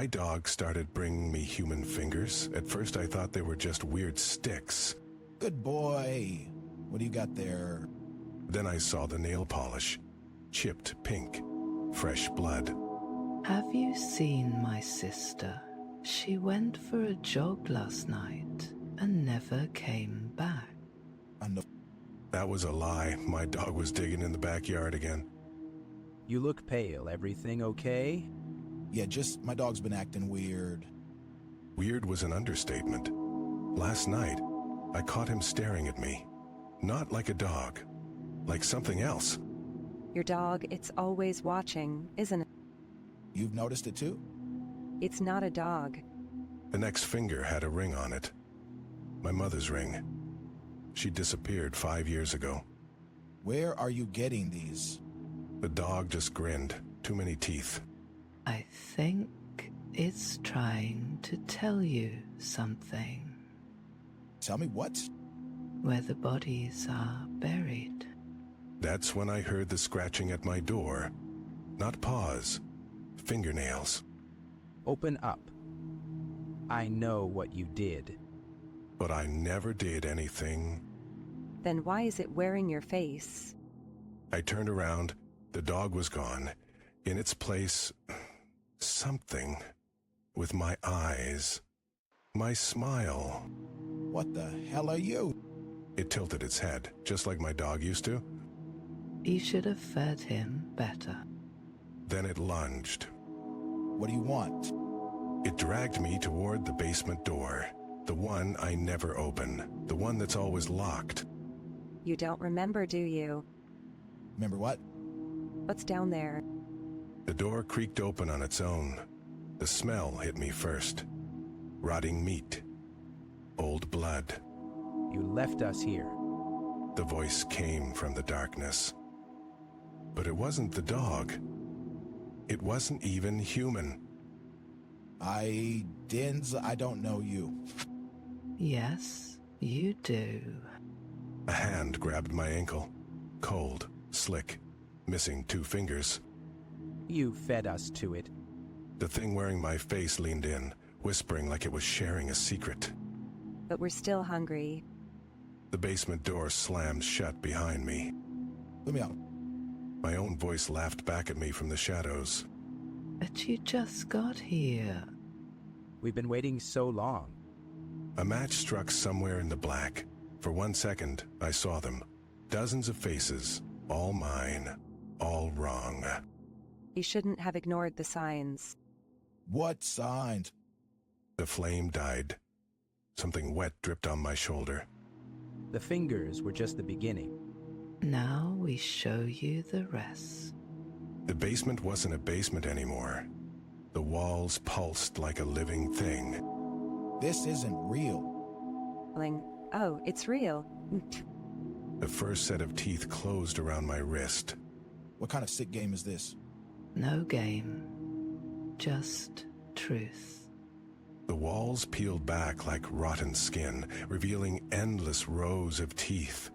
My dog started bringing me human fingers. At first I thought they were just weird sticks. Good boy. What do you got there? Then I saw the nail polish. Chipped pink. Fresh blood. Have you seen my sister? She went for a jog last night and never came back. That was a lie. My dog was digging in the backyard again. You look pale. Everything okay? Yeah, just my dog's been acting weird. Weird was an understatement. Last night, I caught him staring at me. Not like a dog. Like something else. Your dog, it's always watching, isn't it? You've noticed it too? It's not a dog. The next finger had a ring on it. My mother's ring. She disappeared 5 years ago. Where are you getting these? The dog just grinned. Too many teeth. I think it's trying to tell you something. Tell me what? Where the bodies are buried. That's when I heard the scratching at my door. Not paws. Fingernails. Open up. I know what you did. But I never did anything. Then why is it wearing your face? I turned around. The dog was gone. In its place, something. With my eyes. My smile. What the hell are you? It tilted its head, just like my dog used to. You should have fed him better. Then it lunged. What do you want? It dragged me toward the basement door. The one I never open. The one that's always locked. You don't remember, do you? Remember what? What's down there? The door creaked open on its own. The smell hit me first. Rotting meat. Old blood. You left us here. The voice came from the darkness. But it wasn't the dog. It wasn't even human. I don't know you. Yes, you do. A hand grabbed my ankle. Cold, slick, missing 2 fingers. You fed us to it. The thing wearing my face leaned in, whispering like it was sharing a secret. But we're still hungry. The basement door slammed shut behind me. Let me out. My own voice laughed back at me from the shadows. But you just got here. We've been waiting so long. A match struck somewhere in the black. For 1 second, I saw them. Dozens of faces, all mine, all wrong. You shouldn't have ignored the signs. What signs? The flame died. Something wet dripped on my shoulder. The fingers were just the beginning. Now we show you the rest. The basement wasn't a basement anymore. The walls pulsed like a living thing. This isn't real. Oh, it's real. The first set of teeth closed around my wrist. What kind of sick game is this? No game. Just truth. The walls peeled back like rotten skin, revealing endless rows of teeth.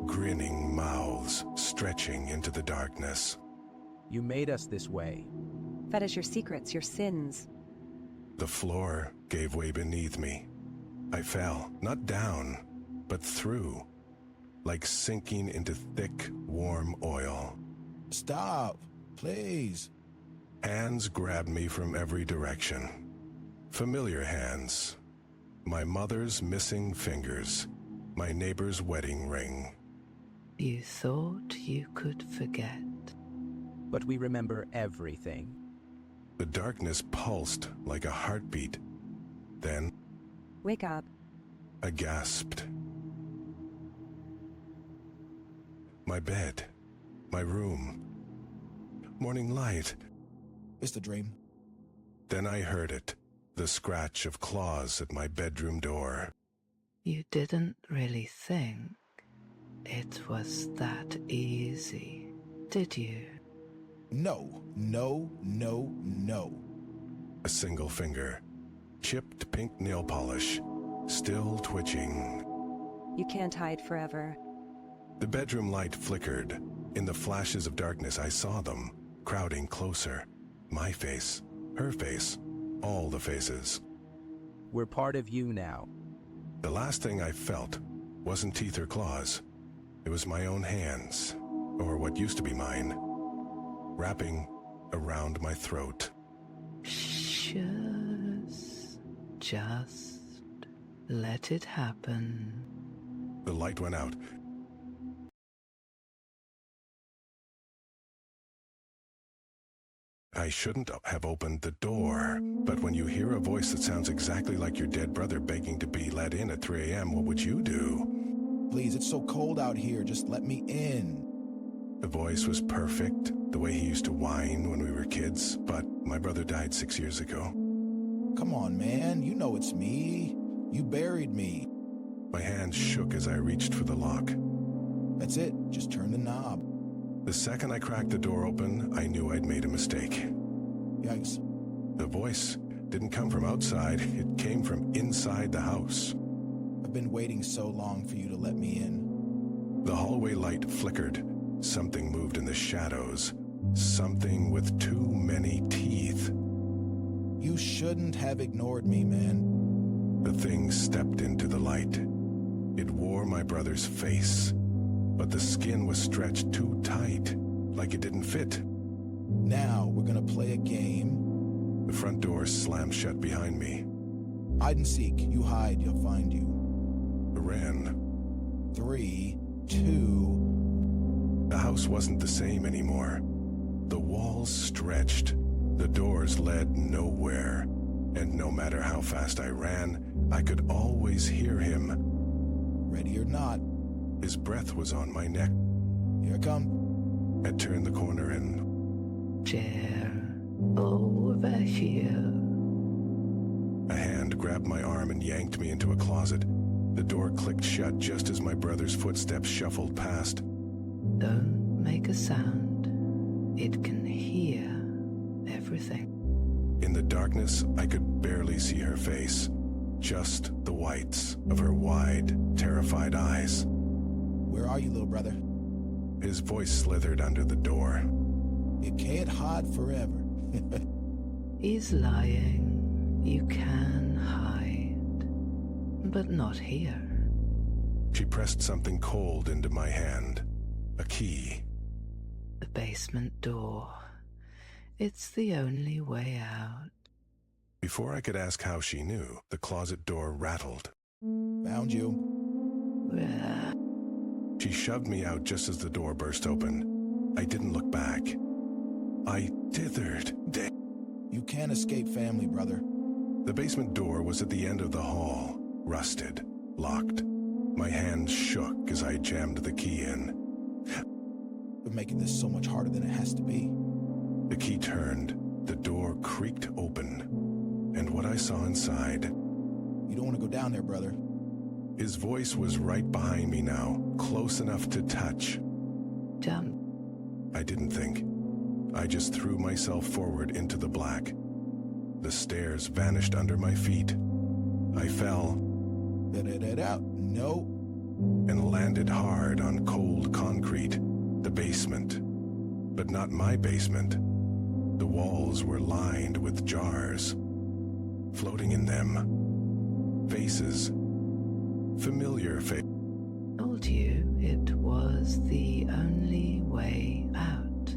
Grinning mouths stretching into the darkness. You made us this way. Fed us your secrets, your sins. The floor gave way beneath me. I fell, not down, but through, like sinking into thick, warm oil. Stop, please. Hands grabbed me from every direction. Familiar hands. My mother's missing fingers. My neighbor's wedding ring. You thought you could forget. But we remember everything. The darkness pulsed like a heartbeat. Then Wake up. I gasped. My bed. My room. Morning light. It's the dream. Then I heard it. The scratch of claws at my bedroom door. You didn't really think it was that easy, did you? No, no, no, no. A single finger. Chipped pink nail polish. Still twitching. You can't hide forever. The bedroom light flickered. In the flashes of darkness I saw them, crowding closer. My face, Her face. All the faces. We're part of you now. The last thing I felt wasn't teeth or claws. It was my own hands, or what used to be mine, wrapping around my throat. Just let it happen. The light went out. I shouldn't have opened the door, but when you hear a voice that sounds exactly like your dead brother begging to be let in at 3 a.m., what would you do? Please, it's so cold out here. Just let me in. The voice was perfect, the way he used to whine when we were kids, but my brother died 6 years ago. Come on, man. You know it's me. You buried me. My hands shook as I reached for the lock. That's it. Just turn the knob. The second I cracked the door open, I knew I'd made a mistake. Yikes. The voice didn't come from outside, it came from inside the house. I've been waiting so long for you to let me in. The hallway light flickered. Something moved in the shadows. Something with too many teeth. You shouldn't have ignored me, man. The thing stepped into the light. It wore my brother's face, but the skin was stretched too tight, like it didn't fit. Now we're gonna play a game. The front door slammed shut behind me. Hide and seek. You hide, you'll find you. I ran. 3, 2. The house wasn't the same anymore. The walls stretched. The doors led nowhere. And no matter how fast I ran, I could always hear him. Ready or not. His breath was on my neck. Here I come. I turned the corner and Chair over here. a hand grabbed my arm and yanked me into a closet. The door clicked shut just as my brother's footsteps shuffled past. Don't make a sound. It can hear everything. In the darkness, I could barely see her face. Just the whites of her wide, terrified eyes. Where are you, little brother? His voice slithered under the door. You can't hide forever. He's lying. You can hide. But not here. She pressed something cold into my hand. A key. The basement door. It's the only way out. Before I could ask how she knew, the closet door rattled. Found you. She shoved me out just as the door burst open. I didn't look back. I dithered. You can't escape family, brother. The basement door was at the end of the hall, rusted, locked. My hands shook as I jammed the key in. You're making this so much harder than it has to be. The key turned, the door creaked open, and what I saw inside... You don't want to go down there, brother. His voice was right behind me now, close enough to touch. Jump. I didn't think. I just threw myself forward into the black. The stairs vanished under my feet. I fell... No. and landed hard on cold concrete, the basement. But not my basement. The walls were lined with jars. Floating in them, faces. Familiar faces. Told you it was the only way out.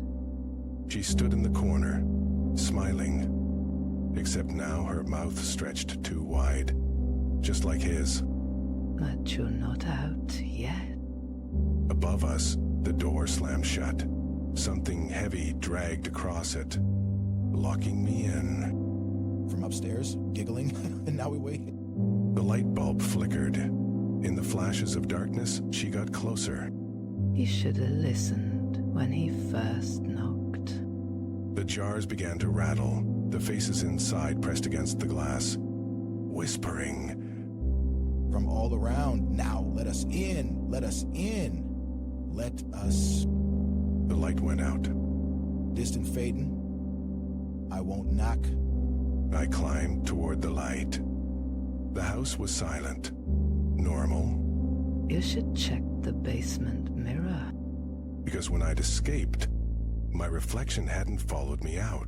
She stood in the corner, smiling. Except now her mouth stretched too wide, just like his. But you're not out yet. Above us, the door slammed shut. Something heavy dragged across it, locking me in. From upstairs, giggling, and now we wait. The light bulb flickered. In the flashes of darkness, she got closer. He should have listened when he first knocked. The jars began to rattle. The faces inside pressed against the glass, whispering. From all around, now let us in, let us in. Let us... The light went out. Distant fading. I won't knock. I climbed toward the light. The house was silent. Normal. You should check the basement mirror. Because when I'd escaped, my reflection hadn't followed me out.